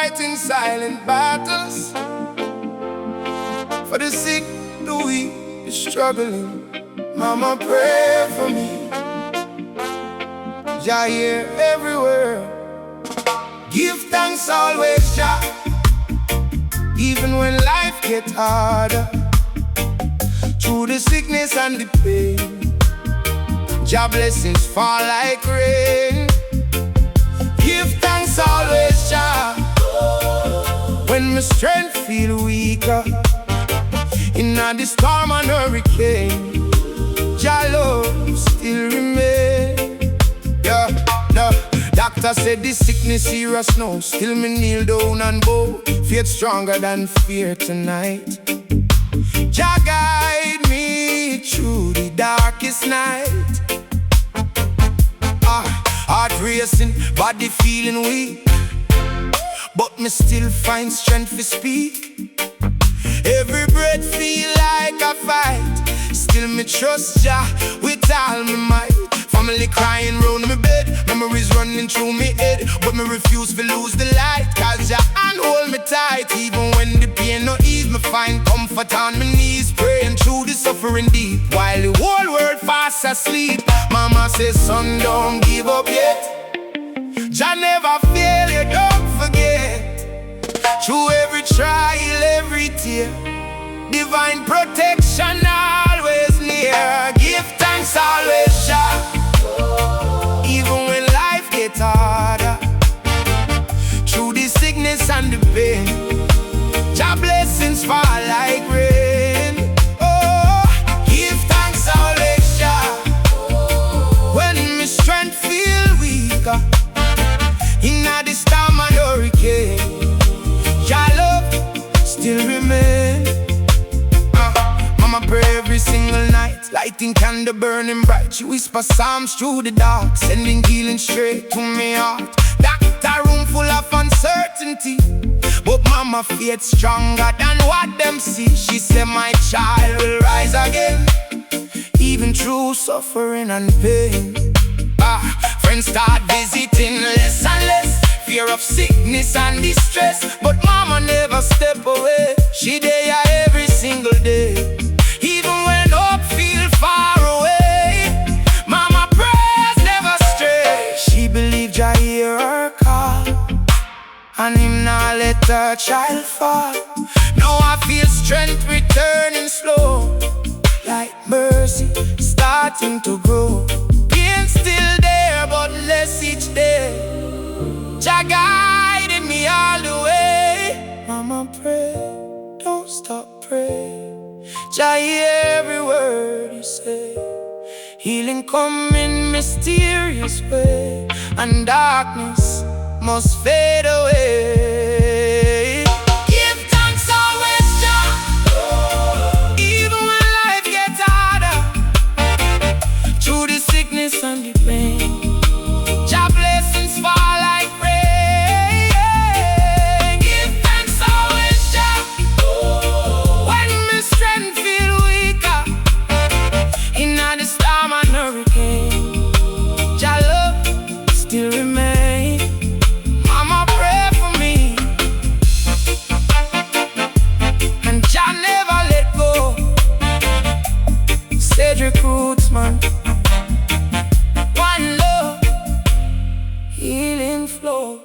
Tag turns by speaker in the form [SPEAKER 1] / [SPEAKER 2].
[SPEAKER 1] fighting silent battles. For the sick, the weak, the struggling, Mama, pray for me. Jah hear everywhere. Give thanks always, Jah, even when life gets harder. Through the sickness and the pain, Jah blessings fall like rain. Give thanks always, Jah, when my strength feel weaker. In the storm and hurricane, Jah love still remain. Yeah, no. Doctor said this sickness serious now. Still me kneel down and bow. Faith stronger than fear tonight. Jah guide me through the darkest night. Heart racing, body feeling weak, but me still find strength to speak. Every breath feel like a fight. Still me trust Jah with all my might. Family crying round my bed, memories running through me head, but me refuse to lose the light. Cause Jah hand hold me tight. Even when the pain no ease, me find comfort on my knees, praying through the suffering deep, while the whole world fast asleep. Mama says, son, don't give up yet. Jah never fail you, don't forget. Through every trial, every tear, divine protection always near. Give thanks always, Jah, even when life gets harder. Through the sickness and the pain, Jah blessings fall like rain. Oh, give thanks always, Jah, when my strength feel weaker. In the storm and hurricane, Jah love still remain. Mama pray every single night, lighting candle burning bright. She whisper psalms through the dark, sending healing straight to my heart. Doctor room full of uncertainty, but Mama faith stronger than what them see. She said my child will rise again, even through suffering and pain. Friends start visiting less and less, fear of sickness and distress, but Mama never step away. She there every single day, even when hope feel far away. Mama prayers never stray. She believed Jah hear her call, and Him not let her child fall. Now I feel strength returning slow, like mercy starting to grow. Pain still there, but less each day. Jah guiding me all the way. Mama pray, don't stop praying. Jah hear every word you say. Healing come in mysterious way, and darkness must fade away. Give thanks always, Jah, even when life gets harder. Through the sickness and the pain, Jah blessings fall like rain. Give thanks always, Jah, when my strength feel weaker. In the storm and hurricane, Jah love still remain. Mama pray for me, and Jah never let go. Cedric Rootsman, one love, healing flow.